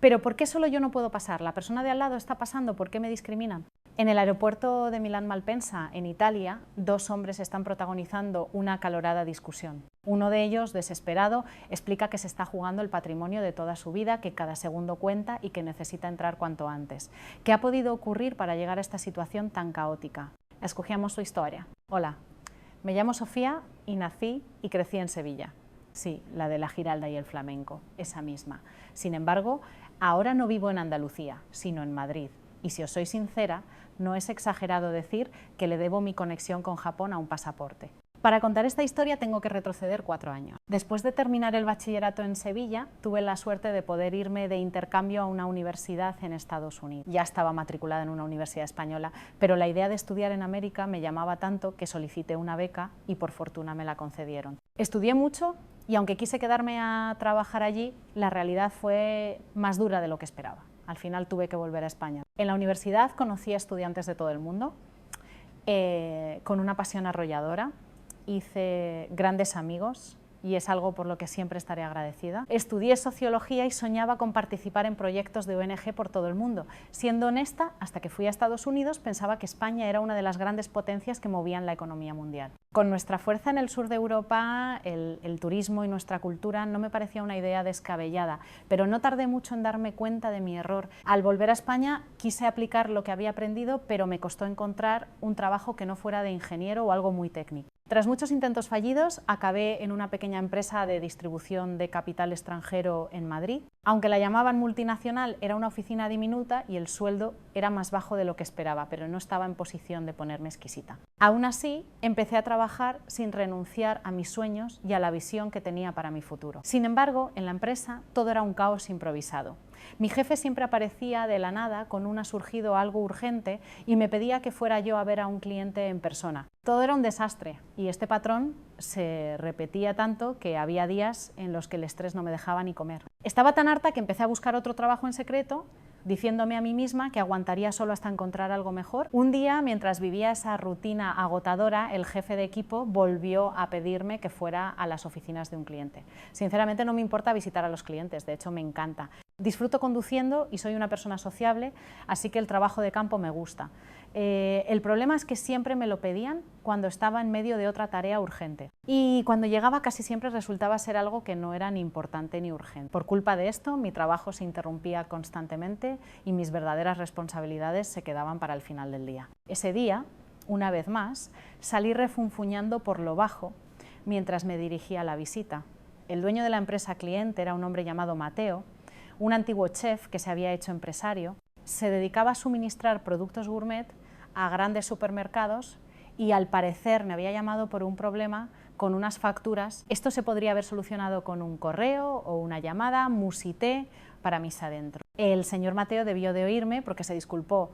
Pero ¿por qué solo yo no puedo pasar? ¿La persona de al lado está pasando? ¿Por qué me discriminan? En el aeropuerto de Milán-Malpensa, en Italia, dos hombres están protagonizando una acalorada discusión. Uno de ellos, desesperado, explica que se está jugando el patrimonio de toda su vida, que cada segundo cuenta y que necesita entrar cuanto antes. ¿Qué ha podido ocurrir para llegar a esta situación tan caótica? Escogíamos su historia. Hola, me llamo Sofía y nací y crecí en Sevilla. Sí, la de la Giralda y el flamenco, esa misma. Sin embargo, ahora no vivo en Andalucía, sino en Madrid. Y si os soy sincera, no es exagerado decir que le debo mi conexión con Japón a un pasaporte. Para contar esta historia tengo que retroceder 4 años. Después de terminar el bachillerato en Sevilla, tuve la suerte de poder irme de intercambio a una universidad en Estados Unidos. Ya estaba matriculada en una universidad española, pero la idea de estudiar en América me llamaba tanto que solicité una beca y por fortuna me la concedieron. Estudié mucho y aunque quise quedarme a trabajar allí, la realidad fue más dura de lo que esperaba. Al final tuve que volver a España. En la universidad conocí a estudiantes de todo el mundo, con una pasión arrolladora. Hice grandes amigos y es algo por lo que siempre estaré agradecida. Estudié sociología y soñaba con participar en proyectos de ONG por todo el mundo. Siendo honesta, hasta que fui a Estados Unidos pensaba que España era una de las grandes potencias que movían la economía mundial. Con nuestra fuerza en el sur de Europa, el turismo y nuestra cultura no me parecía una idea descabellada, pero no tardé mucho en darme cuenta de mi error. Al volver a España quise aplicar lo que había aprendido, pero me costó encontrar un trabajo que no fuera de ingeniero o algo muy técnico. Tras muchos intentos fallidos, acabé en una pequeña empresa de distribución de capital extranjero en Madrid. Aunque la llamaban multinacional, era una oficina diminuta y el sueldo era más bajo de lo que esperaba, pero no estaba en posición de ponerme exquisita. Aún así, empecé a trabajar sin renunciar a mis sueños y a la visión que tenía para mi futuro. Sin embargo, en la empresa todo era un caos improvisado. Mi jefe siempre aparecía de la nada con un ha surgido algo urgente y me pedía que fuera yo a ver a un cliente en persona. Todo era un desastre y este patrón se repetía tanto que había días en los que el estrés no me dejaba ni comer. Estaba tan harta que empecé a buscar otro trabajo en secreto, diciéndome a mí misma que aguantaría solo hasta encontrar algo mejor. Un día, mientras vivía esa rutina agotadora, el jefe de equipo volvió a pedirme que fuera a las oficinas de un cliente. Sinceramente no me importa visitar a los clientes, de hecho me encanta. Disfruto conduciendo y soy una persona sociable, así que el trabajo de campo me gusta. El problema es que siempre me lo pedían cuando estaba en medio de otra tarea urgente. Y cuando llegaba casi siempre resultaba ser algo que no era ni importante ni urgente. Por culpa de esto, mi trabajo se interrumpía constantemente y mis verdaderas responsabilidades se quedaban para el final del día. Ese día, una vez más, salí refunfuñando por lo bajo mientras me dirigía a la visita. El dueño de la empresa cliente era un hombre llamado Mateo, un antiguo chef que se había hecho empresario. Se dedicaba a suministrar productos gourmet a grandes supermercados y al parecer me había llamado por un problema con unas facturas. Esto se podría haber solucionado con un correo o una llamada, musité para misa adentro. El señor Mateo debió de oírme porque se disculpó.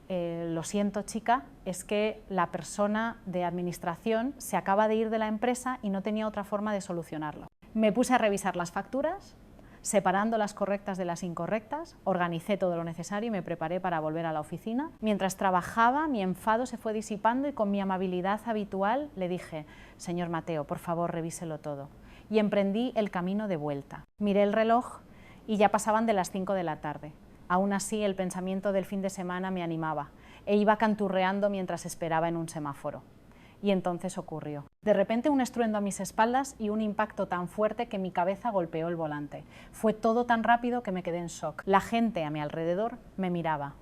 Lo siento, chica, es que la persona de administración se acaba de ir de la empresa y no tenía otra forma de solucionarlo. Me puse a revisar las facturas, separando las correctas de las incorrectas, organicé todo lo necesario y me preparé para volver a la oficina. Mientras trabajaba, mi enfado se fue disipando y con mi amabilidad habitual le dije: señor Mateo, por favor, revíselo todo. Y emprendí el camino de vuelta. Miré el reloj y ya pasaban de las 5 de la tarde. Aún así, el pensamiento del fin de semana me animaba e iba canturreando mientras esperaba en un semáforo. Y entonces ocurrió. De repente un estruendo a mis espaldas y un impacto tan fuerte que mi cabeza golpeó el volante. Fue todo tan rápido que me quedé en shock. La gente a mi alrededor me miraba.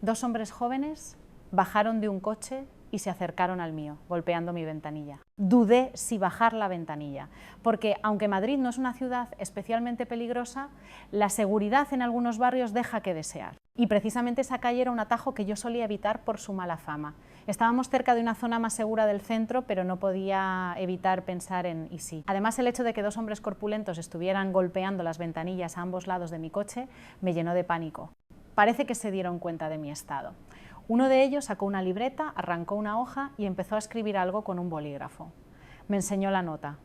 2 hombres jóvenes bajaron de un coche y se acercaron al mío, golpeando mi ventanilla. Dudé si bajar la ventanilla, porque aunque Madrid no es una ciudad especialmente peligrosa, la seguridad en algunos barrios deja que desear. Y precisamente esa calle era un atajo que yo solía evitar por su mala fama. Estábamos cerca de una zona más segura del centro, pero no podía evitar pensar en ¿y sí? Además, el hecho de que 2 hombres corpulentos estuvieran golpeando las ventanillas a ambos lados de mi coche me llenó de pánico. Parece que se dieron cuenta de mi estado. Uno de ellos sacó una libreta, arrancó una hoja y empezó a escribir algo con un bolígrafo. Me enseñó la nota.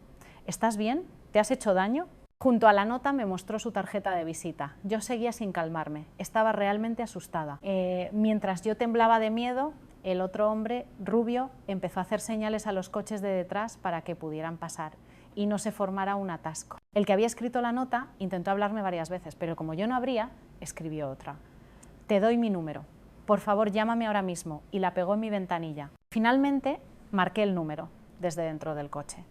¿Estás bien? ¿Te has hecho daño? Junto a la nota me mostró su tarjeta de visita. Yo seguía sin calmarme, estaba realmente asustada. Mientras yo temblaba de miedo, el otro hombre, rubio, empezó a hacer señales a los coches de detrás para que pudieran pasar y no se formara un atasco. El que había escrito la nota intentó hablarme varias veces, pero como yo no abría, escribió otra. Te doy mi número. Por favor, llámame ahora mismo, y la pegó en mi ventanilla. Finalmente, marqué el número desde dentro del coche.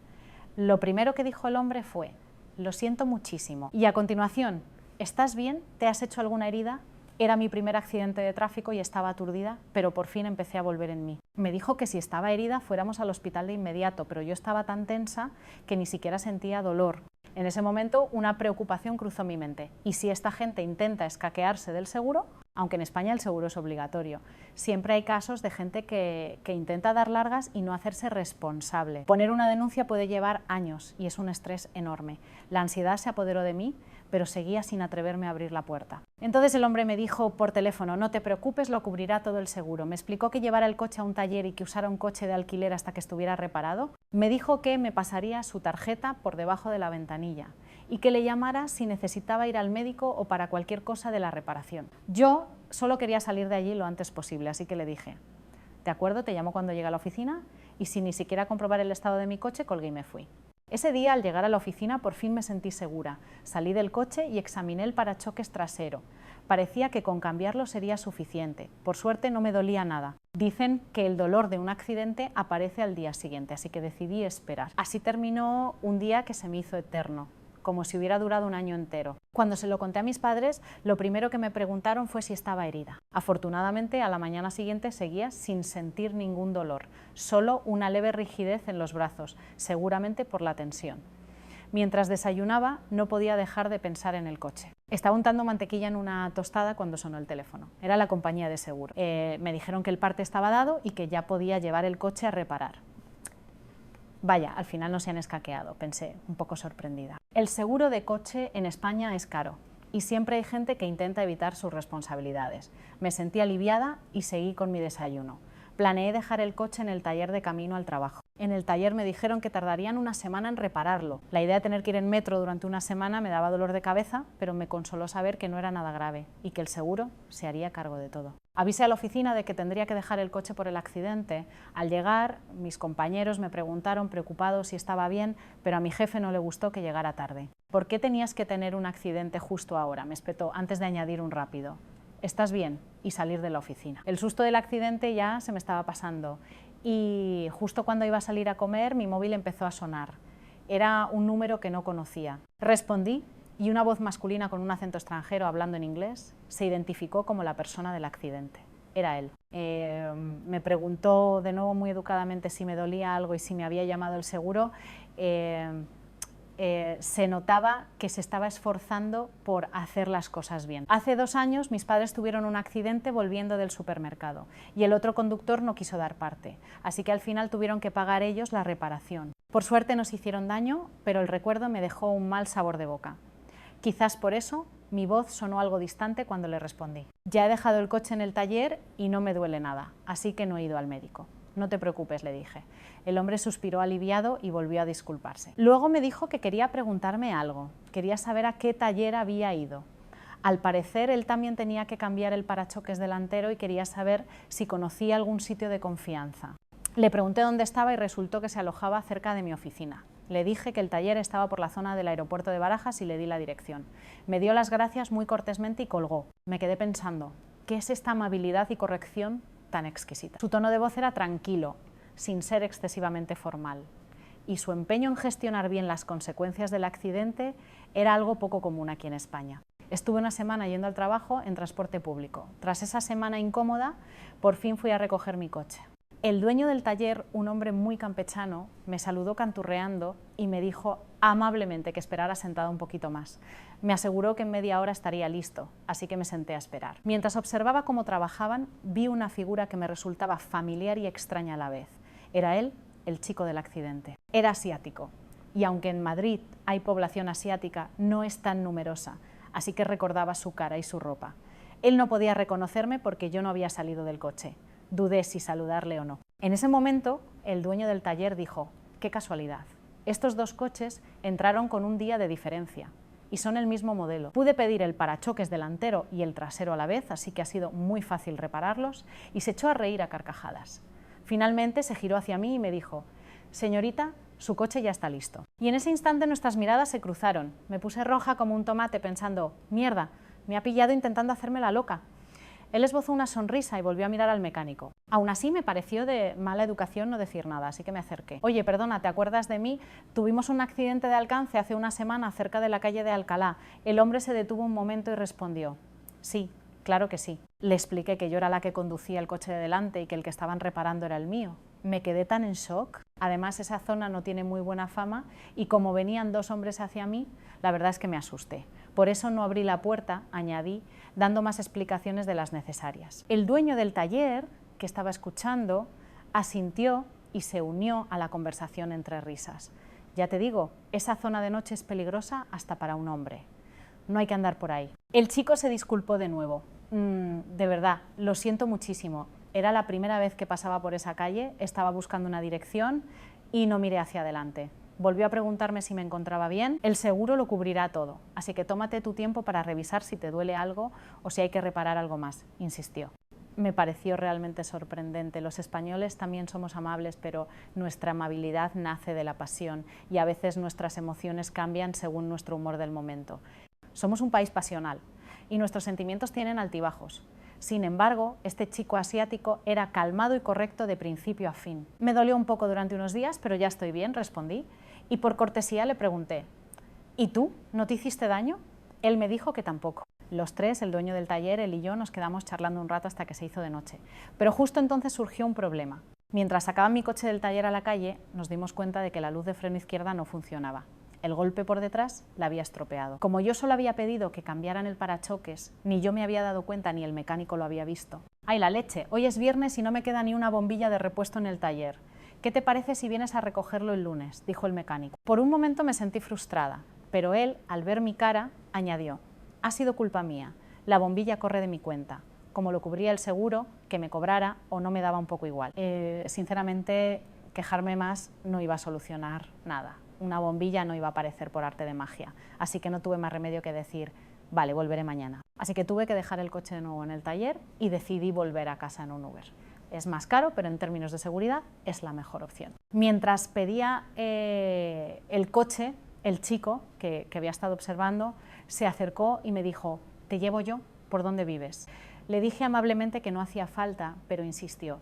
Lo primero que dijo el hombre fue: lo siento muchísimo. Y a continuación: ¿estás bien? ¿Te has hecho alguna herida? Era mi primer accidente de tráfico y estaba aturdida, pero por fin empecé a volver en mí. Me dijo que si estaba herida fuéramos al hospital de inmediato, pero yo estaba tan tensa que ni siquiera sentía dolor. En ese momento una preocupación cruzó mi mente. ¿Y si esta gente intenta escaquearse del seguro? Aunque en España el seguro es obligatorio. Siempre hay casos de gente que intenta dar largas y no hacerse responsable. Poner una denuncia puede llevar años y es un estrés enorme. La ansiedad se apoderó de mí, pero seguía sin atreverme a abrir la puerta. Entonces el hombre me dijo por teléfono: no te preocupes, lo cubrirá todo el seguro. Me explicó que llevara el coche a un taller y que usara un coche de alquiler hasta que estuviera reparado. Me dijo que me pasaría su tarjeta por debajo de la ventanilla y que le llamara si necesitaba ir al médico o para cualquier cosa de la reparación. Yo solo quería salir de allí lo antes posible, así que le dije: de acuerdo, te llamo cuando llegue a la oficina, y sin ni siquiera comprobar el estado de mi coche, colgué y me fui. Ese día, al llegar a la oficina, por fin me sentí segura. Salí del coche y examiné el parachoques trasero. Parecía que con cambiarlo sería suficiente. Por suerte no me dolía nada. Dicen que el dolor de un accidente aparece al día siguiente, así que decidí esperar. Así terminó un día que se me hizo eterno, como si hubiera durado un año entero. Cuando se lo conté a mis padres, lo primero que me preguntaron fue si estaba herida. Afortunadamente, a la mañana siguiente seguía sin sentir ningún dolor, solo una leve rigidez en los brazos, seguramente por la tensión. Mientras desayunaba, no podía dejar de pensar en el coche. Estaba untando mantequilla en una tostada cuando sonó el teléfono. Era la compañía de seguro. Me dijeron que el parte estaba dado y que ya podía llevar el coche a reparar. Vaya, al final no se han escaqueado, pensé, un poco sorprendida. El seguro de coche en España es caro y siempre hay gente que intenta evitar sus responsabilidades. Me sentí aliviada y seguí con mi desayuno. Planeé dejar el coche en el taller de camino al trabajo. En el taller me dijeron que tardarían una semana en repararlo. La idea de tener que ir en metro durante una semana me daba dolor de cabeza, pero me consoló saber que no era nada grave y que el seguro se haría cargo de todo. Avisé a la oficina de que tendría que dejar el coche por el accidente. Al llegar, mis compañeros me preguntaron preocupados si estaba bien, pero a mi jefe no le gustó que llegara tarde. ¿Por qué tenías que tener un accidente justo ahora?, me espetó antes de añadir un rápido: ¿estás bien?, y salir de la oficina. El susto del accidente ya se me estaba pasando y justo cuando iba a salir a comer mi móvil empezó a sonar. Era un número que no conocía. Respondí y una voz masculina con un acento extranjero hablando en inglés se identificó como la persona del accidente. Era él. Me preguntó de nuevo muy educadamente si me dolía algo y si me había llamado el seguro. Se notaba que se estaba esforzando por hacer las cosas bien. Hace 2 años mis padres tuvieron un accidente volviendo del supermercado y el otro conductor no quiso dar parte, así que al final tuvieron que pagar ellos la reparación. Por suerte no se hicieron daño, pero el recuerdo me dejó un mal sabor de boca. Quizás por eso mi voz sonó algo distante cuando le respondí: ya he dejado el coche en el taller y no me duele nada, así que no he ido al médico. No te preocupes, le dije. El hombre suspiró aliviado y volvió a disculparse. Luego me dijo que quería preguntarme algo, quería saber a qué taller había ido. Al parecer, él también tenía que cambiar el parachoques delantero y quería saber si conocía algún sitio de confianza. Le pregunté dónde estaba y resultó que se alojaba cerca de mi oficina. Le dije que el taller estaba por la zona del aeropuerto de Barajas y le di la dirección. Me dio las gracias muy cortésmente y colgó. Me quedé pensando: ¿qué es esta amabilidad y corrección tan exquisita? Su tono de voz era tranquilo, sin ser excesivamente formal, y su empeño en gestionar bien las consecuencias del accidente era algo poco común aquí en España. Estuve una semana yendo al trabajo en transporte público. Tras esa semana incómoda, por fin fui a recoger mi coche. El dueño del taller, un hombre muy campechano, me saludó canturreando y me dijo amablemente que esperara sentado un poquito más. Me aseguró que en media hora estaría listo, así que me senté a esperar. Mientras observaba cómo trabajaban, vi una figura que me resultaba familiar y extraña a la vez. Era él, el chico del accidente. Era asiático, y aunque en Madrid hay población asiática, no es tan numerosa, así que recordaba su cara y su ropa. Él no podía reconocerme porque yo no había salido del coche. Dudé si saludarle o no. En ese momento, el dueño del taller dijo: «¡Qué casualidad! Estos 2 coches entraron con un día de diferencia y son el mismo modelo. Pude pedir el parachoques delantero y el trasero a la vez, así que ha sido muy fácil repararlos», y se echó a reír a carcajadas. Finalmente se giró hacia mí y me dijo: «Señorita, su coche ya está listo». Y en ese instante nuestras miradas se cruzaron. Me puse roja como un tomate pensando: «Mierda, Me ha pillado intentando hacerme la loca. Él esbozó una sonrisa y volvió a mirar al mecánico. Aún así me pareció de mala educación no decir nada, así que me acerqué. Oye, perdona, ¿te acuerdas de mí? Tuvimos un accidente de alcance hace una semana cerca de la calle de Alcalá. El hombre se detuvo un momento y respondió: sí, claro que sí. Le expliqué que yo era la que conducía el coche de delante y que el que estaban reparando era el mío. Me quedé tan en shock. Además, esa zona no tiene muy buena fama y como venían dos hombres hacia mí, la verdad es que me asusté. Por eso no abrí la puerta, añadí, dando más explicaciones de las necesarias. El dueño del taller, que estaba escuchando, asintió y se unió a la conversación entre risas. Ya te digo, esa zona de noche es peligrosa hasta para un hombre. No hay que andar por ahí. El chico se disculpó de nuevo. De verdad, lo siento muchísimo. Era la primera vez que pasaba por esa calle, estaba buscando una dirección y no miré hacia adelante. Volvió a preguntarme si me encontraba bien. El seguro lo cubrirá todo, así que tómate tu tiempo para revisar si te duele algo o si hay que reparar algo más, insistió. Me pareció realmente sorprendente. Los españoles también somos amables, pero nuestra amabilidad nace de la pasión y a veces nuestras emociones cambian según nuestro humor del momento. Somos un país pasional y nuestros sentimientos tienen altibajos. Sin embargo, este chico asiático era calmado y correcto de principio a fin. Me dolió un poco durante unos días, pero ya estoy bien, respondí, y por cortesía le pregunté: ¿y tú? ¿No te hiciste daño? Él me dijo que tampoco. Los tres, el dueño del taller, él y yo, nos quedamos charlando un rato hasta que se hizo de noche. Pero justo entonces surgió un problema. Mientras sacaba mi coche del taller a la calle, nos dimos cuenta de que la luz de freno izquierda no funcionaba. El golpe por detrás la había estropeado. Como yo solo había pedido que cambiaran el parachoques, ni yo me había dado cuenta ni el mecánico lo había visto. ¡Ay, la leche! Hoy es viernes y no me queda ni una bombilla de repuesto en el taller. ¿Qué te parece si vienes a recogerlo el lunes?, dijo el mecánico. Por un momento me sentí frustrada, pero él, al ver mi cara, añadió: ha sido culpa mía, la bombilla corre de mi cuenta. Como lo cubría el seguro, que me cobrara o no me daba un poco igual. Sinceramente, quejarme más no iba a solucionar nada. Una bombilla no iba a aparecer por arte de magia, así que no tuve más remedio que decir: vale, volveré mañana. Así que tuve que dejar el coche de nuevo en el taller y decidí volver a casa en un Uber. Es más caro, pero en términos de seguridad es la mejor opción. Mientras pedía el coche, el chico que había estado observando se acercó y me dijo: ¿te llevo yo? ¿Por dónde vives? Le dije amablemente que no hacía falta, pero insistió: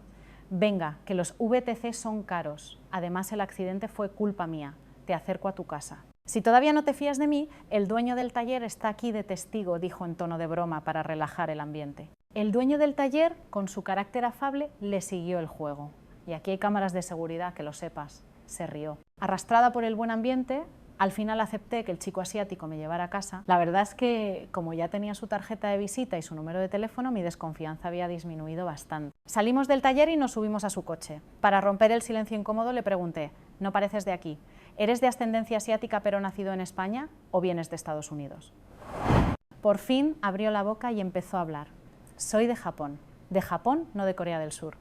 venga, que los VTC son caros, además el accidente fue culpa mía, te acerco a tu casa. Si todavía no te fías de mí, el dueño del taller está aquí de testigo, dijo en tono de broma para relajar el ambiente. El dueño del taller, con su carácter afable, le siguió el juego. Y aquí hay cámaras de seguridad, que lo sepas. Se rió. Arrastrada por el buen ambiente, al final acepté que el chico asiático me llevara a casa. La verdad es que, como ya tenía su tarjeta de visita y su número de teléfono, mi desconfianza había disminuido bastante. Salimos del taller y nos subimos a su coche. Para romper el silencio incómodo le pregunté: no pareces de aquí. ¿Eres de ascendencia asiática pero nacido en España o vienes de Estados Unidos? Por fin abrió la boca y empezó a hablar. Soy de Japón, no de Corea del Sur.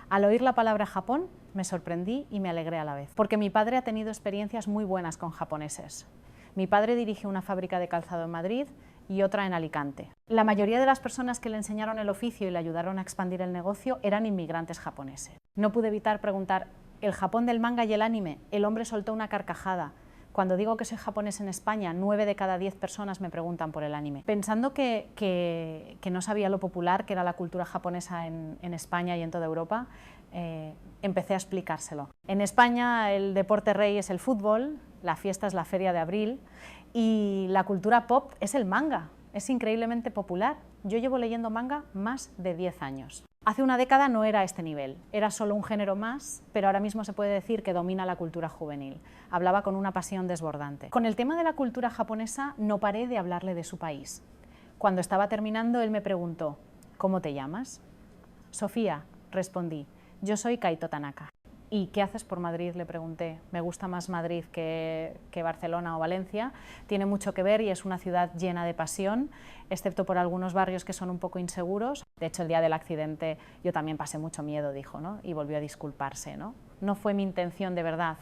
Al oír la palabra Japón, me sorprendí y me alegré a la vez, porque mi padre ha tenido experiencias muy buenas con japoneses. Mi padre dirigió una fábrica de calzado en Madrid y otra en Alicante. La mayoría de las personas que le enseñaron el oficio y le ayudaron a expandir el negocio eran inmigrantes japoneses. No pude evitar preguntar: ¿el Japón del manga y el anime? El hombre soltó una carcajada. Cuando digo que soy japonés en España, 9 de cada 10 personas me preguntan por el anime. Pensando que no sabía lo popular que era la cultura japonesa en España y en toda Europa, empecé a explicárselo. En España el deporte rey es el fútbol, la fiesta es la feria de abril y la cultura pop es el manga. Es increíblemente popular. Yo llevo leyendo manga más de 10 años. Hace una década no era a este nivel, era solo un género más, pero ahora mismo se puede decir que domina la cultura juvenil. Hablaba con una pasión desbordante. Con el tema de la cultura japonesa no paré de hablarle de su país. Cuando estaba terminando, él me preguntó: ¿cómo te llamas? Sofía, respondí. Yo soy Kaito Tanaka. ¿Y qué haces por Madrid?, le pregunté. Me gusta más Madrid que Barcelona o Valencia. Tiene mucho que ver y es una ciudad llena de pasión, excepto por algunos barrios que son un poco inseguros. De hecho, el día del accidente yo también pasé mucho miedo, dijo, ¿no? Y volvió a disculparse, ¿no? No fue mi intención, de verdad.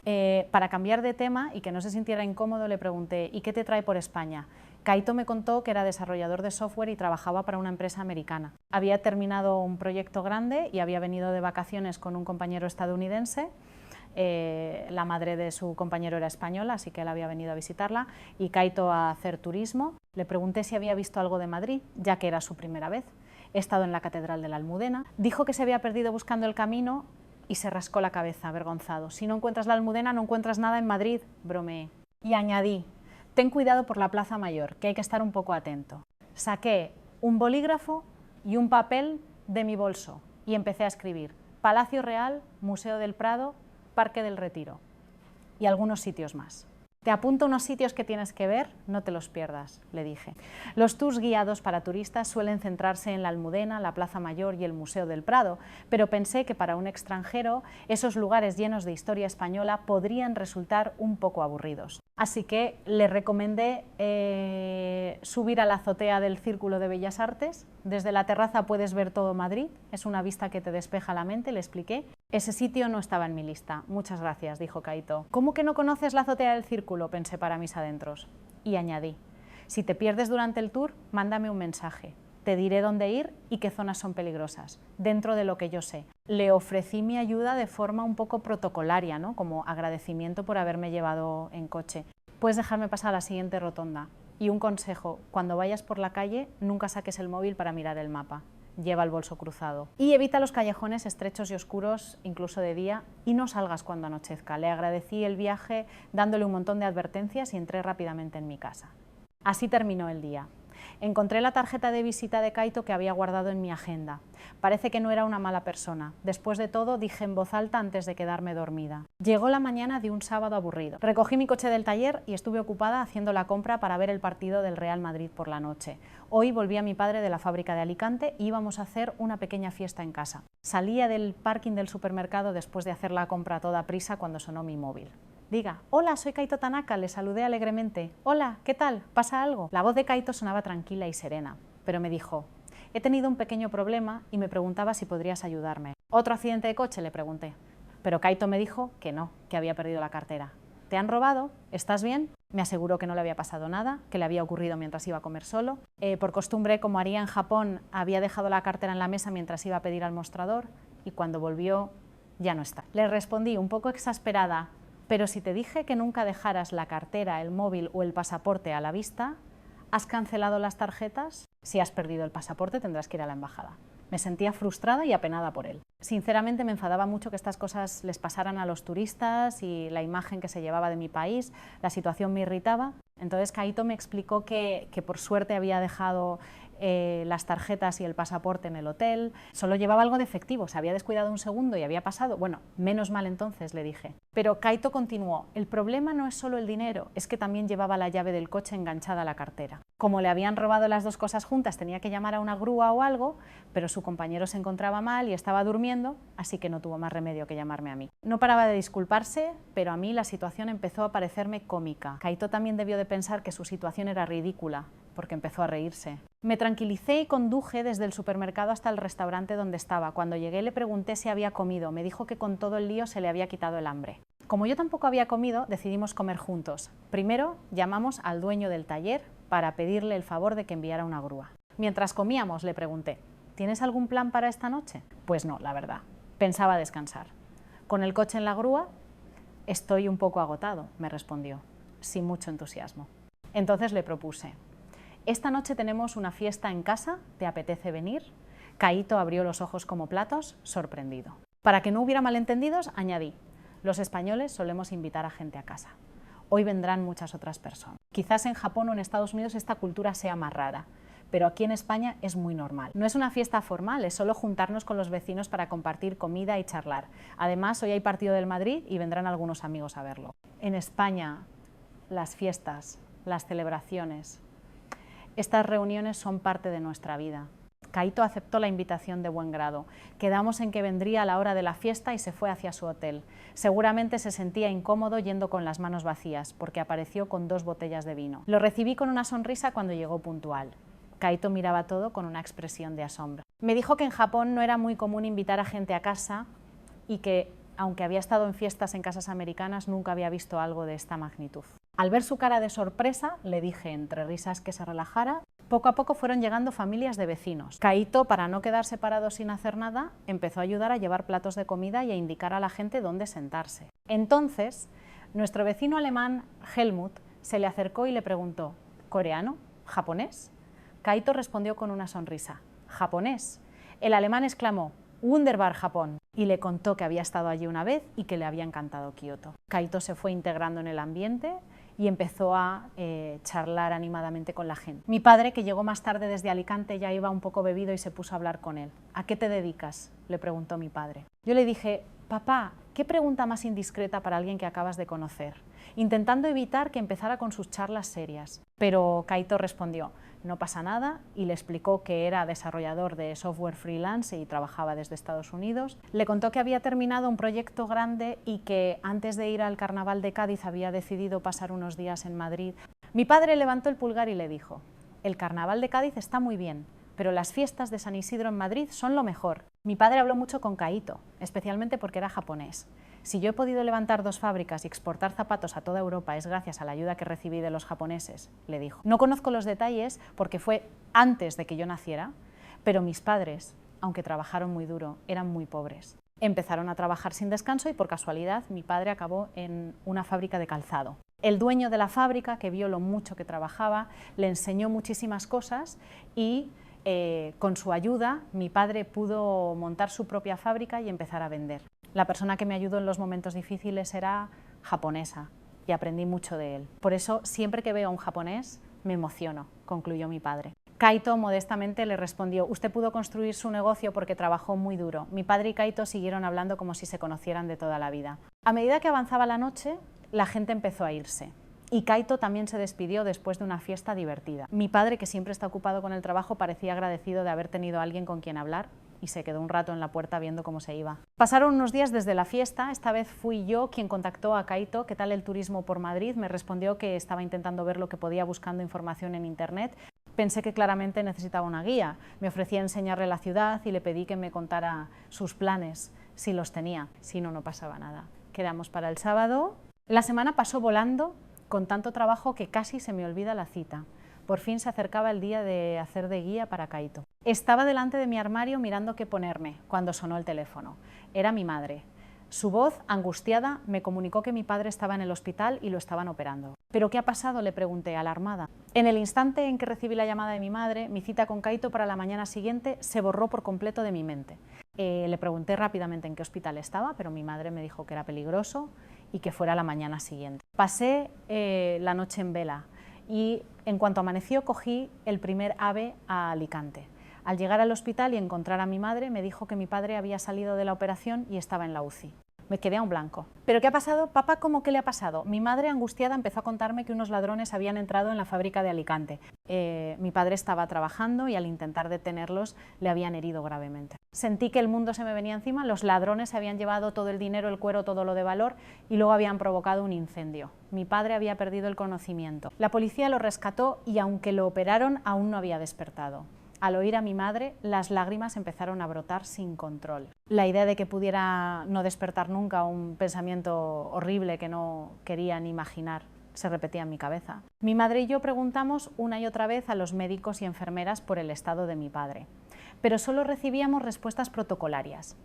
Para cambiar de tema y que no se sintiera incómodo, le pregunté: ¿y qué te trae por España? Kaito me contó que era desarrollador de software y trabajaba para una empresa americana. Había terminado un proyecto grande y había venido de vacaciones con un compañero estadounidense La madre de su compañero era española, así que él había venido a visitarla, y Kaito a hacer turismo. Le pregunté si había visto algo de Madrid, ya que era su primera vez. He estado en la Catedral de la Almudena. Dijo que se había perdido buscando el camino y se rascó la cabeza, avergonzado. Si no encuentras la Almudena, no encuentras nada en Madrid, bromeé. Y añadí, ten cuidado por la Plaza Mayor, que hay que estar un poco atento. Saqué un bolígrafo y un papel de mi bolso y empecé a escribir Palacio Real, Museo del Prado, Parque del Retiro y algunos sitios más. Te apunto unos sitios que tienes que ver, no te los pierdas, le dije. Los tours guiados para turistas suelen centrarse en la Almudena, la Plaza Mayor y el Museo del Prado, pero pensé que para un extranjero esos lugares llenos de historia española podrían resultar un poco aburridos. Así que le recomendé subir a la azotea del Círculo de Bellas Artes. Desde la terraza puedes ver todo Madrid, es una vista que te despeja la mente, le expliqué. Ese sitio no estaba en mi lista. Muchas gracias, dijo Kaito. ¿Cómo que no conoces la azotea del Círculo?, pensé para mis adentros. Y añadí, si te pierdes durante el tour, mándame un mensaje. Te diré dónde ir y qué zonas son peligrosas, dentro de lo que yo sé. Le ofrecí mi ayuda de forma un poco protocolaria, ¿no?, como agradecimiento por haberme llevado en coche. Puedes dejarme pasar a la siguiente rotonda. Y un consejo, cuando vayas por la calle, nunca saques el móvil para mirar el mapa. Lleva el bolso cruzado. Y evita los callejones estrechos y oscuros, incluso de día, y no salgas cuando anochezca. Le agradecí el viaje dándole un montón de advertencias y entré rápidamente en mi casa. Así terminó el día. Encontré la tarjeta de visita de Kaito que había guardado en mi agenda. Parece que no era una mala persona. Después de todo, dije en voz alta antes de quedarme dormida. Llegó la mañana de un sábado aburrido. Recogí mi coche del taller y estuve ocupada haciendo la compra para ver el partido del Real Madrid por la noche. Hoy volvía mi padre de la fábrica de Alicante y íbamos a hacer una pequeña fiesta en casa. Salía del parking del supermercado después de hacer la compra a toda prisa cuando sonó mi móvil. Diga, hola, soy Kaito Tanaka, le saludé alegremente. Hola, ¿qué tal? ¿Pasa algo? La voz de Kaito sonaba tranquila y serena, pero me dijo, he tenido un pequeño problema y me preguntaba si podrías ayudarme. ¿Otro accidente de coche?, le pregunté. Pero Kaito me dijo que no, que había perdido la cartera. ¿Te han robado? ¿Estás bien? Me aseguró que no le había pasado nada, que le había ocurrido mientras iba a comer solo. Por costumbre, como haría en Japón, había dejado la cartera en la mesa mientras iba a pedir al mostrador y cuando volvió ya no está. Le respondí un poco exasperada, pero si te dije que nunca dejaras la cartera, el móvil o el pasaporte a la vista, ¿has cancelado las tarjetas? Si has perdido el pasaporte tendrás que ir a la embajada. Me sentía frustrada y apenada por él. Sinceramente me enfadaba mucho que estas cosas les pasaran a los turistas y la imagen que se llevaba de mi país, la situación me irritaba. Entonces Kaito me explicó que por suerte había dejado las tarjetas y el pasaporte en el hotel, solo llevaba algo de efectivo, se había descuidado un segundo y había pasado, bueno, menos mal entonces, le dije. Pero Kaito continuó, el problema no es solo el dinero, es que también llevaba la llave del coche enganchada a la cartera. Como le habían robado las dos cosas juntas, tenía que llamar a una grúa o algo, pero su compañero se encontraba mal y estaba durmiendo, así que no tuvo más remedio que llamarme a mí. No paraba de disculparse, pero a mí la situación empezó a parecerme cómica. Kaito también debió de pensar que su situación era ridícula, porque empezó a reírse. Me tranquilicé y conduje desde el supermercado hasta el restaurante donde estaba. Cuando llegué le pregunté si había comido. Me dijo que con todo el lío se le había quitado el hambre. Como yo tampoco había comido, decidimos comer juntos. Primero llamamos al dueño del taller para pedirle el favor de que enviara una grúa. Mientras comíamos le pregunté, ¿tienes algún plan para esta noche? Pues no, la verdad. Pensaba descansar. Con el coche en la grúa, estoy un poco agotado, me respondió, sin mucho entusiasmo. Entonces le propuse, esta noche tenemos una fiesta en casa, ¿te apetece venir? Kaito abrió los ojos como platos, sorprendido. Para que no hubiera malentendidos, añadí, los españoles solemos invitar a gente a casa. Hoy vendrán muchas otras personas. Quizás en Japón o en Estados Unidos esta cultura sea más rara, pero aquí en España es muy normal. No es una fiesta formal, es solo juntarnos con los vecinos para compartir comida y charlar. Además, hoy hay partido del Madrid y vendrán algunos amigos a verlo. En España, las fiestas, las celebraciones, estas reuniones son parte de nuestra vida. Kaito aceptó la invitación de buen grado. Quedamos en que vendría a la hora de la fiesta y se fue hacia su hotel. Seguramente se sentía incómodo yendo con las manos vacías, porque apareció con 2 botellas de vino. Lo recibí con una sonrisa cuando llegó puntual. Kaito miraba todo con una expresión de asombro. Me dijo que en Japón no era muy común invitar a gente a casa y que, aunque había estado en fiestas en casas americanas, nunca había visto algo de esta magnitud. Al ver su cara de sorpresa, le dije entre risas que se relajara Poco a poco fueron llegando familias de vecinos. Kaito, para no quedarse parado sin hacer nada, empezó a ayudar a llevar platos de comida y a indicar a la gente dónde sentarse. Entonces, nuestro vecino alemán, Helmut, se le acercó y le preguntó: ¿coreano? ¿Japonés? Kaito respondió con una sonrisa: japonés. El alemán exclamó: Wunderbar, Japón, y le contó que había estado allí una vez y que le había encantado Kioto. Kaito se fue integrando en el ambiente y empezó a charlar animadamente con la gente. Mi padre, que llegó más tarde desde Alicante, ya iba un poco bebido y se puso a hablar con él. ¿A qué te dedicas?, le preguntó mi padre. Yo le dije: papá, ¿qué pregunta más indiscreta para alguien que acabas de conocer?, intentando evitar que empezara con sus charlas serias. Pero Kaito respondió: no pasa nada, y le explicó que era desarrollador de software freelance y trabajaba desde Estados Unidos. Le contó que había terminado un proyecto grande y que antes de ir al Carnaval de Cádiz había decidido pasar unos días en Madrid. Mi padre levantó el pulgar y le dijo: el Carnaval de Cádiz está muy bien, pero las fiestas de San Isidro en Madrid son lo mejor. Mi padre habló mucho con Kaito, especialmente porque era japonés. Si yo he podido levantar 2 fábricas y exportar zapatos a toda Europa es gracias a la ayuda que recibí de los japoneses, le dijo. No conozco los detalles porque fue antes de que yo naciera, pero mis padres, aunque trabajaron muy duro, eran muy pobres. Empezaron a trabajar sin descanso y por casualidad mi padre acabó en una fábrica de calzado. El dueño de la fábrica, que vio lo mucho que trabajaba, le enseñó muchísimas cosas y con su ayuda mi padre pudo montar su propia fábrica y empezar a vender. La persona que me ayudó en los momentos difíciles era japonesa y aprendí mucho de él. Por eso, siempre que veo a un japonés, me emociono, concluyó mi padre. Kaito modestamente le respondió: usted pudo construir su negocio porque trabajó muy duro. Mi padre y Kaito siguieron hablando como si se conocieran de toda la vida. A medida que avanzaba la noche, la gente empezó a irse. Y Kaito también se despidió después de una fiesta divertida. Mi padre, que siempre está ocupado con el trabajo, parecía agradecido de haber tenido a alguien con quien hablar y se quedó un rato en la puerta viendo cómo se iba. Pasaron unos días desde la fiesta. Esta vez fui yo quien contactó a Kaito. ¿Qué tal el turismo por Madrid? Me respondió que estaba intentando ver lo que podía buscando información en internet. Pensé que claramente necesitaba una guía. Me ofrecí a enseñarle la ciudad y le pedí que me contara sus planes, si los tenía. Si no, no pasaba nada. Quedamos para el sábado. La semana pasó volando, con tanto trabajo que casi se me olvida la cita. Por fin se acercaba el día de hacer de guía para Kaito. Estaba delante de mi armario mirando qué ponerme cuando sonó el teléfono. Era mi madre. Su voz, angustiada, me comunicó que mi padre estaba en el hospital y lo estaban operando. ¿Pero qué ha pasado?, le pregunté, alarmada. En el instante en que recibí la llamada de mi madre, mi cita con Kaito para la mañana siguiente se borró por completo de mi mente. Le pregunté rápidamente en qué hospital estaba, pero mi madre me dijo que era peligroso y que fuera la mañana siguiente. Pasé la noche en vela y en cuanto amaneció cogí el primer AVE a Alicante. Al llegar al hospital y encontrar a mi madre, me dijo que mi padre había salido de la operación y estaba en la UCI. Me quedé a un blanco. ¿Pero qué ha pasado? Papá, ¿cómo que le ha pasado? Mi madre, angustiada, empezó a contarme que unos ladrones habían entrado en la fábrica de Alicante. Mi padre estaba trabajando y al intentar detenerlos le habían herido gravemente. Sentí que el mundo se me venía encima, los ladrones se habían llevado todo el dinero, el cuero, todo lo de valor y luego habían provocado un incendio. Mi padre había perdido el conocimiento. La policía lo rescató y aunque lo operaron, aún no había despertado. Al oír a mi madre, las lágrimas empezaron a brotar sin control. La idea de que pudiera no despertar nunca, un pensamiento horrible que no quería ni imaginar, se repetía en mi cabeza. Mi madre y yo preguntamos una y otra vez a los médicos y enfermeras por el estado de mi padre, pero solo recibíamos respuestas protocolarias.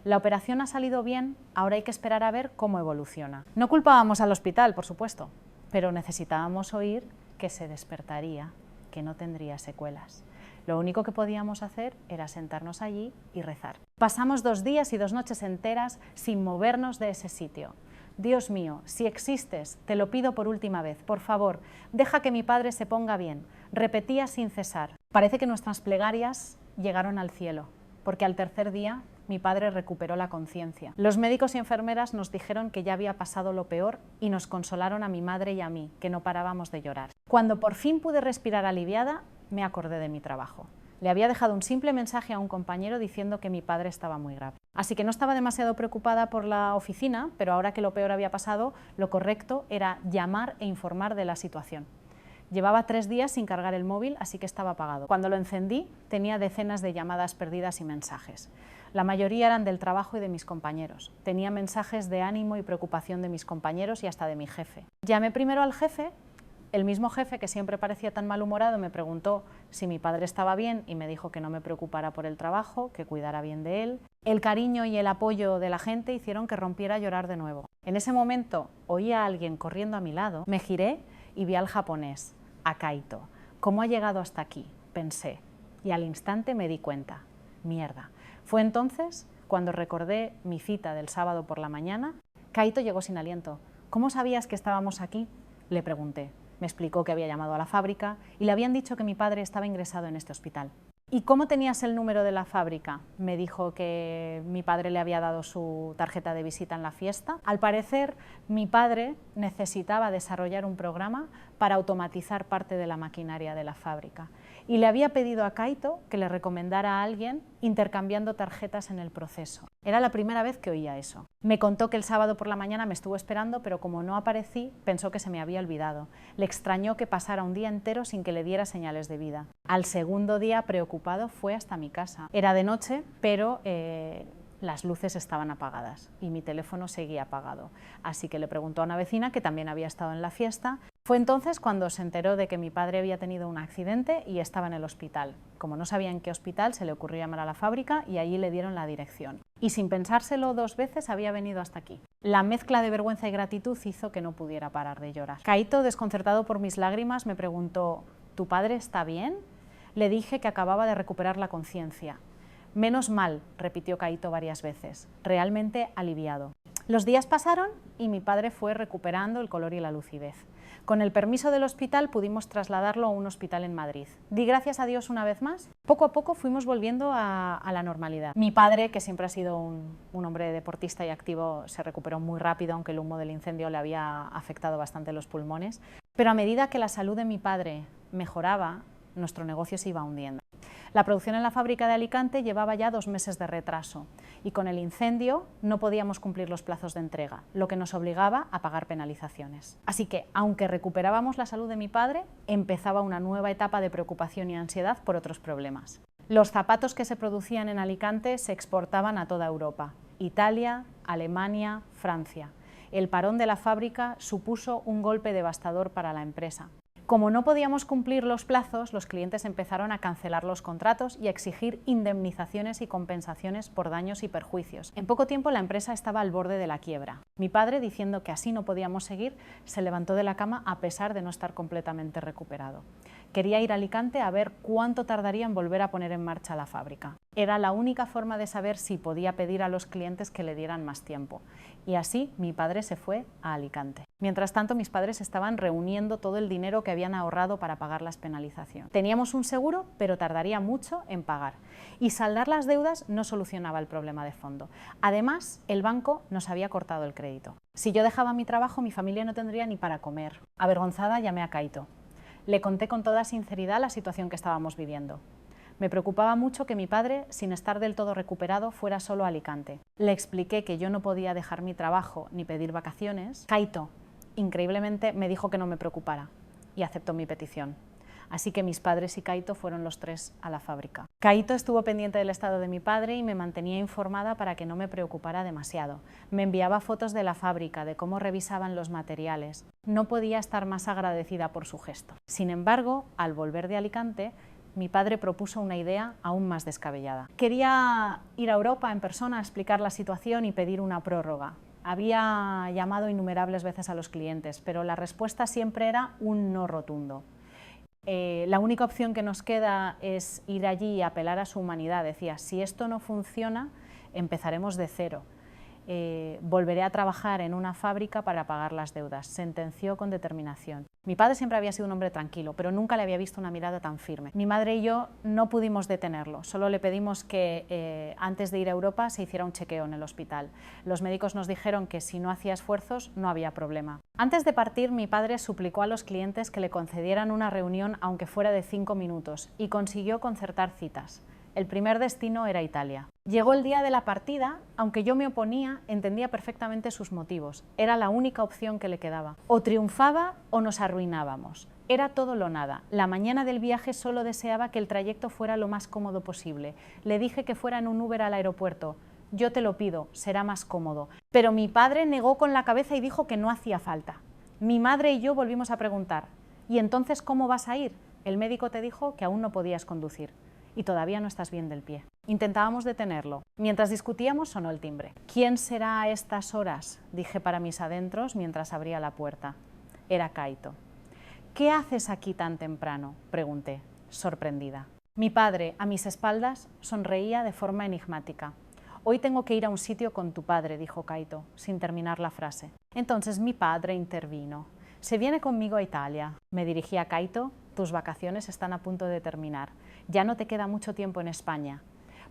La operación ha salido bien, ahora hay que esperar a ver cómo evoluciona. No culpábamos al hospital, por supuesto, pero necesitábamos oír que se despertaría, que no tendría secuelas. Lo único que podíamos hacer era sentarnos allí y rezar. Pasamos 2 días y 2 noches enteras sin movernos de ese sitio. Dios mío, si existes, te lo pido por última vez, por favor, deja que mi padre se ponga bien. Repetía sin cesar. Parece que nuestras plegarias llegaron al cielo, porque al tercer día mi padre recuperó la conciencia. Los médicos y enfermeras nos dijeron que ya había pasado lo peor y nos consolaron a mi madre y a mí, que no parábamos de llorar. Cuando por fin pude respirar aliviada, me acordé de mi trabajo. Le había dejado un simple mensaje a un compañero diciendo que mi padre estaba muy grave. Así que no estaba demasiado preocupada por la oficina, pero ahora que lo peor había pasado, lo correcto era llamar e informar de la situación. Llevaba 3 días sin cargar el móvil, así que estaba apagado. Cuando lo encendí, tenía decenas de llamadas perdidas y mensajes. La mayoría eran del trabajo y de mis compañeros. Tenía mensajes de ánimo y preocupación de mis compañeros y hasta de mi jefe. Llamé primero al jefe, El mismo jefe, que siempre parecía tan malhumorado, me preguntó si mi padre estaba bien y me dijo que no me preocupara por el trabajo, que cuidara bien de él. El cariño y el apoyo de la gente hicieron que rompiera a llorar de nuevo. En ese momento oí a alguien corriendo a mi lado, me giré y vi al japonés, a Kaito. ¿Cómo ha llegado hasta aquí?, pensé, y al instante me di cuenta. Mierda. Fue entonces cuando recordé mi cita del sábado por la mañana. Kaito llegó sin aliento. ¿Cómo sabías que estábamos aquí?, le pregunté. Me explicó que había llamado a la fábrica y le habían dicho que mi padre estaba ingresado en este hospital. ¿Y cómo tenías el número de la fábrica? Me dijo que mi padre le había dado su tarjeta de visita en la fiesta. Al parecer, mi padre necesitaba desarrollar un programa para automatizar parte de la maquinaria de la fábrica y le había pedido a Kaito que le recomendara a alguien intercambiando tarjetas en el proceso. Era la primera vez que oía eso. Me contó que el sábado por la mañana me estuvo esperando, pero como no aparecí, pensó que se me había olvidado. Le extrañó que pasara un día entero sin que le diera señales de vida. Al segundo día, preocupado, fue hasta mi casa. Era de noche, pero las luces estaban apagadas y mi teléfono seguía apagado. Así que le preguntó a una vecina que también había estado en la fiesta. Fue entonces cuando se enteró de que mi padre había tenido un accidente y estaba en el hospital. Como no sabía en qué hospital, se le ocurrió llamar a la fábrica y allí le dieron la dirección. Y sin pensárselo 2 veces había venido hasta aquí. La mezcla de vergüenza y gratitud hizo que no pudiera parar de llorar. Kaito, desconcertado por mis lágrimas, me preguntó: ¿tu padre está bien? Le dije que acababa de recuperar la conciencia. Menos mal, repitió Kaito varias veces, realmente aliviado. Los días pasaron y mi padre fue recuperando el color y la lucidez. Con el permiso del hospital pudimos trasladarlo a un hospital en Madrid. Di gracias a Dios una vez más. Poco a poco fuimos volviendo a la normalidad. Mi padre, que siempre ha sido un hombre deportista y activo, se recuperó muy rápido, aunque el humo del incendio le había afectado bastante los pulmones. Pero a medida que la salud de mi padre mejoraba, nuestro negocio se iba hundiendo. La producción en la fábrica de Alicante llevaba ya 2 meses de retraso y con el incendio no podíamos cumplir los plazos de entrega, lo que nos obligaba a pagar penalizaciones. Así que, aunque recuperábamos la salud de mi padre, empezaba una nueva etapa de preocupación y ansiedad por otros problemas. Los zapatos que se producían en Alicante se exportaban a toda Europa: Italia, Alemania, Francia. El parón de la fábrica supuso un golpe devastador para la empresa. Como no podíamos cumplir los plazos, los clientes empezaron a cancelar los contratos y a exigir indemnizaciones y compensaciones por daños y perjuicios. En poco tiempo la empresa estaba al borde de la quiebra. Mi padre, diciendo que así no podíamos seguir, se levantó de la cama a pesar de no estar completamente recuperado. Quería ir a Alicante a ver cuánto tardaría en volver a poner en marcha la fábrica. Era la única forma de saber si podía pedir a los clientes que le dieran más tiempo. Y así mi padre se fue a Alicante. Mientras tanto, mis padres estaban reuniendo todo el dinero que habían ahorrado para pagar las penalizaciones. Teníamos un seguro, pero tardaría mucho en pagar. Y saldar las deudas no solucionaba el problema de fondo. Además, el banco nos había cortado el crédito. Si yo dejaba mi trabajo, mi familia no tendría ni para comer. Avergonzada, llamé a Kaito. Le conté con toda sinceridad la situación que estábamos viviendo. Me preocupaba mucho que mi padre, sin estar del todo recuperado, fuera solo a Alicante. Le expliqué que yo no podía dejar mi trabajo ni pedir vacaciones. Kaito, increíblemente, me dijo que no me preocupara y aceptó mi petición. Así que mis padres y Kaito fueron los 3 a la fábrica. Kaito estuvo pendiente del estado de mi padre y me mantenía informada para que no me preocupara demasiado. Me enviaba fotos de la fábrica, de cómo revisaban los materiales. No podía estar más agradecida por su gesto. Sin embargo, al volver de Alicante, mi padre propuso una idea aún más descabellada. Quería ir a Europa en persona a explicar la situación y pedir una prórroga. Había llamado innumerables veces a los clientes, pero la respuesta siempre era un no rotundo. La única opción que nos queda es ir allí y apelar a su humanidad. Decía, si esto no funciona, empezaremos de cero. Volveré a trabajar en una fábrica para pagar las deudas, sentenció con determinación. Mi padre siempre había sido un hombre tranquilo, pero nunca le había visto una mirada tan firme. Mi madre y yo no pudimos detenerlo, solo le pedimos que antes de ir a Europa se hiciera un chequeo en el hospital. Los médicos nos dijeron que si no hacía esfuerzos no había problema. Antes de partir, mi padre suplicó a los clientes que le concedieran una reunión aunque fuera de 5 minutos y consiguió concertar citas. El primer destino era Italia. Llegó el día de la partida, aunque yo me oponía, entendía perfectamente sus motivos. Era la única opción que le quedaba. O triunfaba o nos arruinábamos. Era todo lo nada. La mañana del viaje solo deseaba que el trayecto fuera lo más cómodo posible. Le dije que fuera en un Uber al aeropuerto. Yo te lo pido, será más cómodo. Pero mi padre negó con la cabeza y dijo que no hacía falta. Mi madre y yo volvimos a preguntar. ¿Y entonces cómo vas a ir? El médico te dijo que aún no podías conducir y todavía no estás bien del pie. Intentábamos detenerlo. Mientras discutíamos sonó el timbre. ¿Quién será a estas horas?, dije para mis adentros mientras abría la puerta. Era Kaito. ¿Qué haces aquí tan temprano?, pregunté, sorprendida. Mi padre, a mis espaldas, sonreía de forma enigmática. Hoy tengo que ir a un sitio con tu padre, dijo Kaito, sin terminar la frase. Entonces mi padre intervino. Se viene conmigo a Italia. Me dirigí a Kaito. Tus vacaciones están a punto de terminar. Ya no te queda mucho tiempo en España.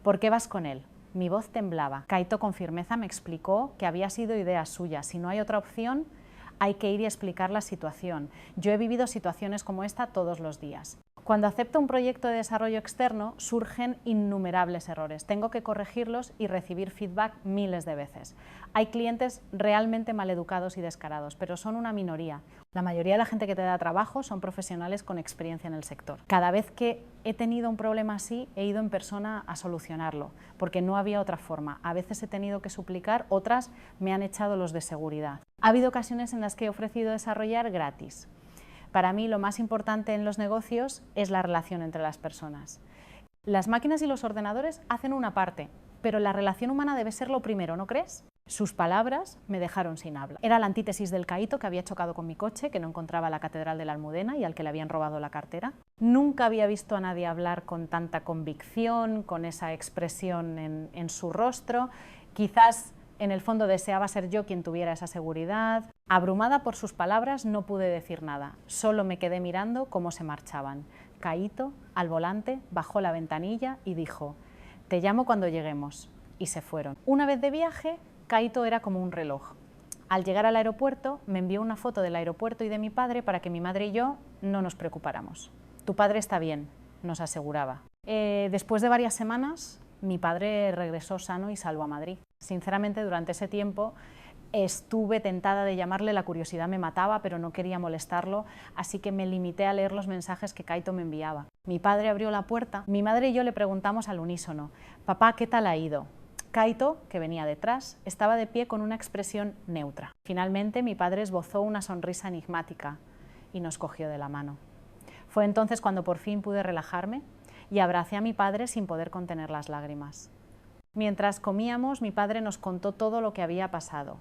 ¿Por qué vas con él? Mi voz temblaba. Kaito con firmeza me explicó que había sido idea suya. Si no hay otra opción, hay que ir y explicar la situación. Yo he vivido situaciones como esta todos los días. Cuando acepto un proyecto de desarrollo externo, surgen innumerables errores. Tengo que corregirlos y recibir feedback miles de veces. Hay clientes realmente maleducados y descarados, pero son una minoría. La mayoría de la gente que te da trabajo son profesionales con experiencia en el sector. Cada vez que he tenido un problema así, he ido en persona a solucionarlo, porque no había otra forma. A veces he tenido que suplicar, otras me han echado los de seguridad. Ha habido ocasiones en las que he ofrecido desarrollar gratis. Para mí lo más importante en los negocios es la relación entre las personas. Las máquinas y los ordenadores hacen una parte, pero la relación humana debe ser lo primero, ¿no crees? Sus palabras me dejaron sin habla. Era la antítesis del Kaito que había chocado con mi coche, que no encontraba la Catedral de la Almudena y al que le habían robado la cartera. Nunca había visto a nadie hablar con tanta convicción, con esa expresión en su rostro. Quizás en el fondo deseaba ser yo quien tuviera esa seguridad. Abrumada por sus palabras no pude decir nada, solo me quedé mirando cómo se marchaban. Kaito, al volante, bajó la ventanilla y dijo: «Te llamo cuando lleguemos», y se fueron. Una vez de viaje, Kaito era como un reloj. Al llegar al aeropuerto, me envió una foto del aeropuerto y de mi padre para que mi madre y yo no nos preocupáramos. «Tu padre está bien», nos aseguraba. Después de varias semanas, mi padre regresó sano y salvo a Madrid. Sinceramente, durante ese tiempo estuve tentada de llamarle, la curiosidad me mataba, pero no quería molestarlo, así que me limité a leer los mensajes que Kaito me enviaba. Mi padre abrió la puerta, mi madre y yo le preguntamos al unísono: «Papá, ¿qué tal ha ido?». Kaito, que venía detrás, estaba de pie con una expresión neutra. Finalmente, mi padre esbozó una sonrisa enigmática y nos cogió de la mano. Fue entonces cuando por fin pude relajarme y abracé a mi padre sin poder contener las lágrimas. Mientras comíamos, mi padre nos contó todo lo que había pasado,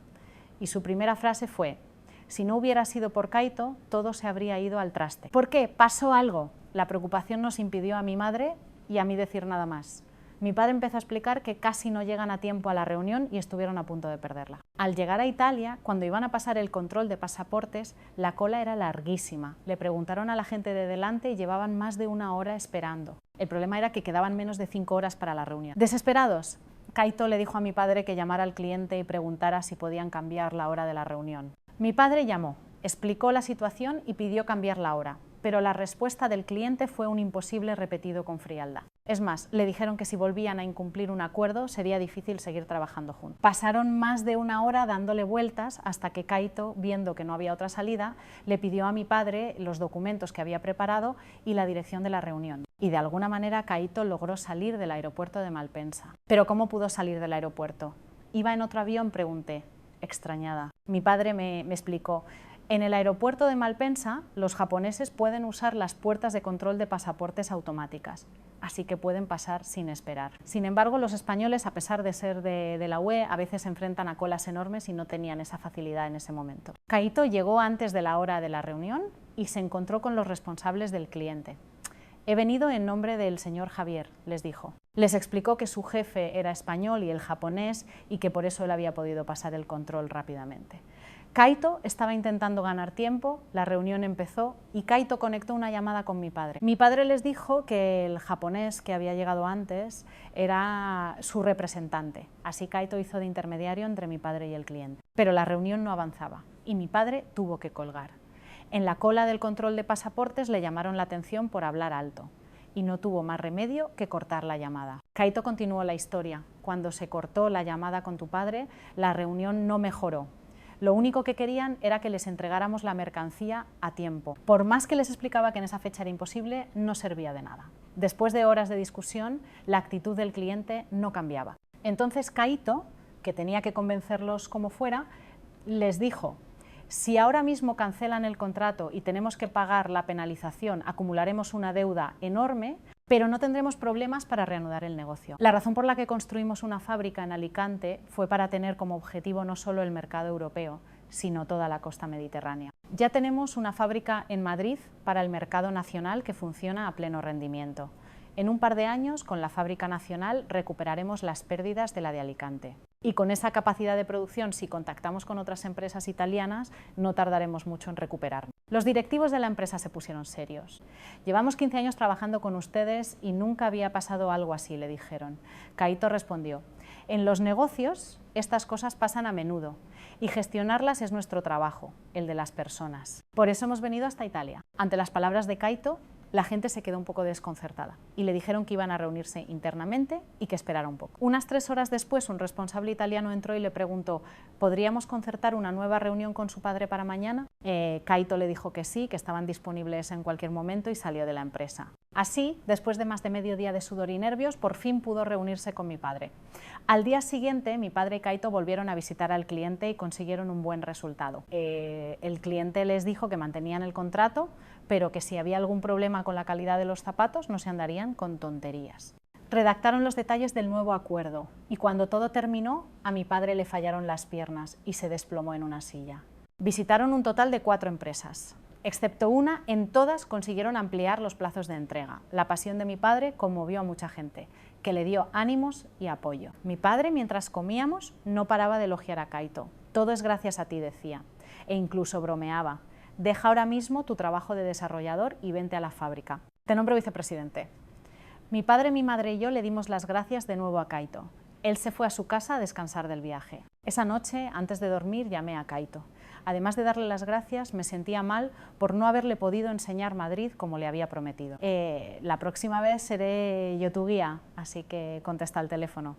y su primera frase fue: «Si no hubiera sido por Kaito, todo se habría ido al traste». ¿Por qué? ¿Pasó algo? La preocupación nos impidió a mi madre y a mí decir nada más. Mi padre empezó a explicar que casi no llegan a tiempo a la reunión y estuvieron a punto de perderla. Al llegar a Italia, cuando iban a pasar el control de pasaportes, la cola era larguísima. Le preguntaron a la gente de delante y llevaban más de 1 hora esperando. El problema era que quedaban menos de 5 horas para la reunión. Desesperados, Kaito le dijo a mi padre que llamara al cliente y preguntara si podían cambiar la hora de la reunión. Mi padre llamó, explicó la situación y pidió cambiar la hora, pero la respuesta del cliente fue un imposible repetido con frialdad. Es más, le dijeron que si volvían a incumplir un acuerdo sería difícil seguir trabajando juntos. Pasaron más de 1 hora dándole vueltas hasta que Kaito, viendo que no había otra salida, le pidió a mi padre los documentos que había preparado y la dirección de la reunión. Y de alguna manera Kaito logró salir del aeropuerto de Malpensa. ¿Pero cómo pudo salir del aeropuerto? ¿Iba en otro avión?, pregunté, extrañada. Mi padre me explicó: en el aeropuerto de Malpensa, los japoneses pueden usar las puertas de control de pasaportes automáticas, así que pueden pasar sin esperar. Sin embargo, los españoles, a pesar de ser de la UE, a veces se enfrentan a colas enormes y no tenían esa facilidad en ese momento. Kaito llegó antes de la hora de la reunión y se encontró con los responsables del cliente. «He venido en nombre del señor Javier», les dijo. Les explicó que su jefe era español y él japonés y que por eso él había podido pasar el control rápidamente. Kaito estaba intentando ganar tiempo, la reunión empezó y Kaito conectó una llamada con mi padre. Mi padre les dijo que el japonés que había llegado antes era su representante, así Kaito hizo de intermediario entre mi padre y el cliente. Pero la reunión no avanzaba y mi padre tuvo que colgar. En la cola del control de pasaportes le llamaron la atención por hablar alto y no tuvo más remedio que cortar la llamada. Kaito continuó la historia. Cuando se cortó la llamada con tu padre, la reunión no mejoró. Lo único que querían era que les entregáramos la mercancía a tiempo. Por más que les explicaba que en esa fecha era imposible, no servía de nada. Después de horas de discusión, la actitud del cliente no cambiaba. Entonces Kaito, que tenía que convencerlos como fuera, les dijo: Si ahora mismo cancelan el contrato y tenemos que pagar la penalización, acumularemos una deuda enorme, pero no tendremos problemas para reanudar el negocio. La razón por la que construimos una fábrica en Alicante fue para tener como objetivo no solo el mercado europeo, sino toda la costa mediterránea. Ya tenemos una fábrica en Madrid para el mercado nacional que funciona a pleno rendimiento. En un par de años, con la fábrica nacional, recuperaremos las pérdidas de la de Alicante. Y con esa capacidad de producción, si contactamos con otras empresas italianas, no tardaremos mucho en recuperarnos. Los directivos de la empresa se pusieron serios. Llevamos 15 años trabajando con ustedes y nunca había pasado algo así, le dijeron. Caíto respondió: en los negocios estas cosas pasan a menudo y gestionarlas es nuestro trabajo, el de las personas. Por eso hemos venido hasta Italia. Ante las palabras de Caíto, la gente se quedó un poco desconcertada y le dijeron que iban a reunirse internamente y que esperara un poco. Unas 3 horas después, un responsable italiano entró y le preguntó: ¿podríamos concertar una nueva reunión con su padre para mañana? Caíto le dijo que sí, que estaban disponibles en cualquier momento y salió de la empresa. Así, después de más de medio día de sudor y nervios, por fin pudo reunirse con mi padre. Al día siguiente, mi padre y Caíto volvieron a visitar al cliente y consiguieron un buen resultado. El cliente les dijo que mantenían el contrato, pero que si había algún problema con la calidad de los zapatos no se andarían con tonterías. Redactaron los detalles del nuevo acuerdo y cuando todo terminó, a mi padre le fallaron las piernas y se desplomó en una silla. Visitaron un total de 4 empresas. Excepto una, en todas consiguieron ampliar los plazos de entrega. La pasión de mi padre conmovió a mucha gente, que le dio ánimos y apoyo. Mi padre, mientras comíamos, no paraba de elogiar a Caíto. Todo es gracias a ti, decía, e incluso bromeaba: deja ahora mismo tu trabajo de desarrollador y vente a la fábrica. Te nombro vicepresidente. Mi padre, mi madre y yo le dimos las gracias de nuevo a Caíto. Él se fue a su casa a descansar del viaje. Esa noche, antes de dormir, llamé a Caíto. Además de darle las gracias, me sentía mal por no haberle podido enseñar Madrid como le había prometido. La próxima vez seré yo tu guía, así que contesta al teléfono,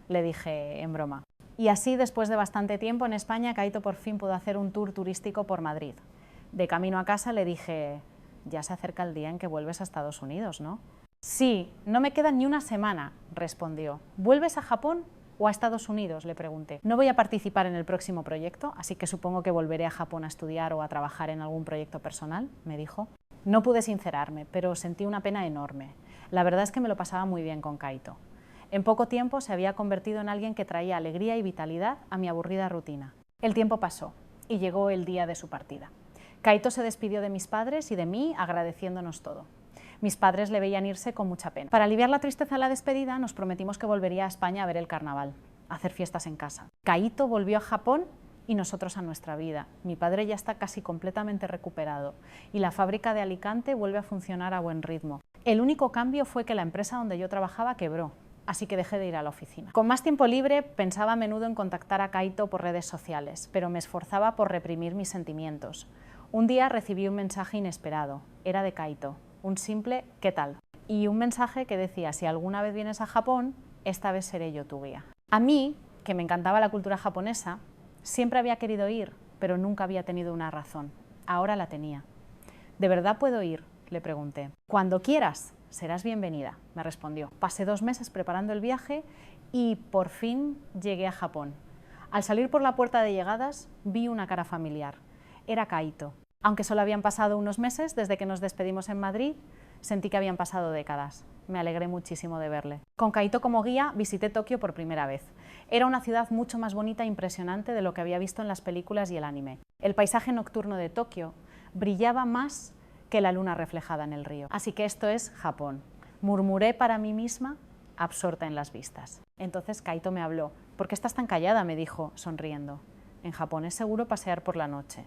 le dije en broma. Y así, después de bastante tiempo en España, Caíto por fin pudo hacer un tour turístico por Madrid. De camino a casa le dije: ya se acerca el día en que vuelves a Estados Unidos, ¿no? Sí, no me queda ni una semana, respondió. ¿Vuelves a Japón o a Estados Unidos?, le pregunté. No voy a participar en el próximo proyecto, así que supongo que volveré a Japón a estudiar o a trabajar en algún proyecto personal, me dijo. No pude sincerarme, pero sentí una pena enorme. La verdad es que me lo pasaba muy bien con Caíto. En poco tiempo se había convertido en alguien que traía alegría y vitalidad a mi aburrida rutina. El tiempo pasó y llegó el día de su partida. Caíto se despidió de mis padres y de mí agradeciéndonos todo. Mis padres le veían irse con mucha pena. Para aliviar la tristeza de la despedida, nos prometimos que volvería a España a ver el carnaval, a hacer fiestas en casa. Caíto volvió a Japón y nosotros a nuestra vida. Mi padre ya está casi completamente recuperado y la fábrica de Alicante vuelve a funcionar a buen ritmo. El único cambio fue que la empresa donde yo trabajaba quebró, así que dejé de ir a la oficina. Con más tiempo libre, pensaba a menudo en contactar a Caíto por redes sociales, pero me esforzaba por reprimir mis sentimientos. Un día recibí un mensaje inesperado. Era de Caíto. Un simple ¿qué tal? Y un mensaje que decía: si alguna vez vienes a Japón, esta vez seré yo tu guía. A mí, que me encantaba la cultura japonesa, siempre había querido ir, pero nunca había tenido una razón. Ahora la tenía. ¿De verdad puedo ir?, le pregunté. Cuando quieras, serás bienvenida, me respondió. Pasé 2 meses preparando el viaje y por fin llegué a Japón. Al salir por la puerta de llegadas, vi una cara familiar. Era Caíto. Aunque solo habían pasado unos meses desde que nos despedimos en Madrid, sentí que habían pasado décadas. Me alegré muchísimo de verle. Con Caíto como guía visité Tokio por primera vez. Era una ciudad mucho más bonita e impresionante de lo que había visto en las películas y el anime. El paisaje nocturno de Tokio brillaba más que la luna reflejada en el río. Así que esto es Japón. Murmuré para mí misma, absorta en las vistas. Entonces Caíto me habló. ¿Por qué estás tan callada?, me dijo, sonriendo. En Japón es seguro pasear por la noche.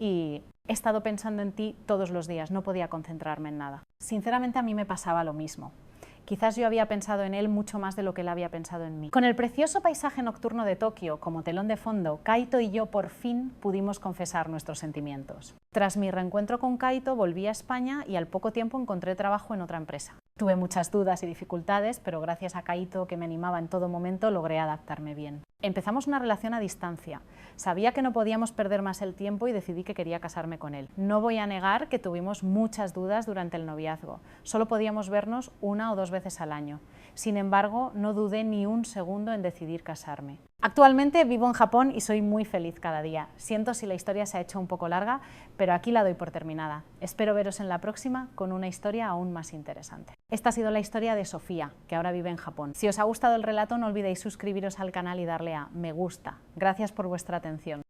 Y he estado pensando en ti todos los días, no podía concentrarme en nada. Sinceramente a mí me pasaba lo mismo. Quizás yo había pensado en él mucho más de lo que él había pensado en mí. Con el precioso paisaje nocturno de Tokio como telón de fondo, Caíto y yo por fin pudimos confesar nuestros sentimientos. Tras mi reencuentro con Caíto volví a España y al poco tiempo encontré trabajo en otra empresa. Tuve muchas dudas y dificultades, pero gracias a Caíto, que me animaba en todo momento, logré adaptarme bien. Empezamos una relación a distancia. Sabía que no podíamos perder más el tiempo y decidí que quería casarme con él. No voy a negar que tuvimos muchas dudas durante el noviazgo. Solo podíamos vernos 1 o 2 veces al año. Sin embargo, no dudé ni un segundo en decidir casarme. Actualmente vivo en Japón y soy muy feliz cada día. Siento si la historia se ha hecho un poco larga, pero aquí la doy por terminada. Espero veros en la próxima con una historia aún más interesante. Esta ha sido la historia de Sofía, que ahora vive en Japón. Si os ha gustado el relato, no olvidéis suscribiros al canal y darle a me gusta. Gracias por vuestra atención.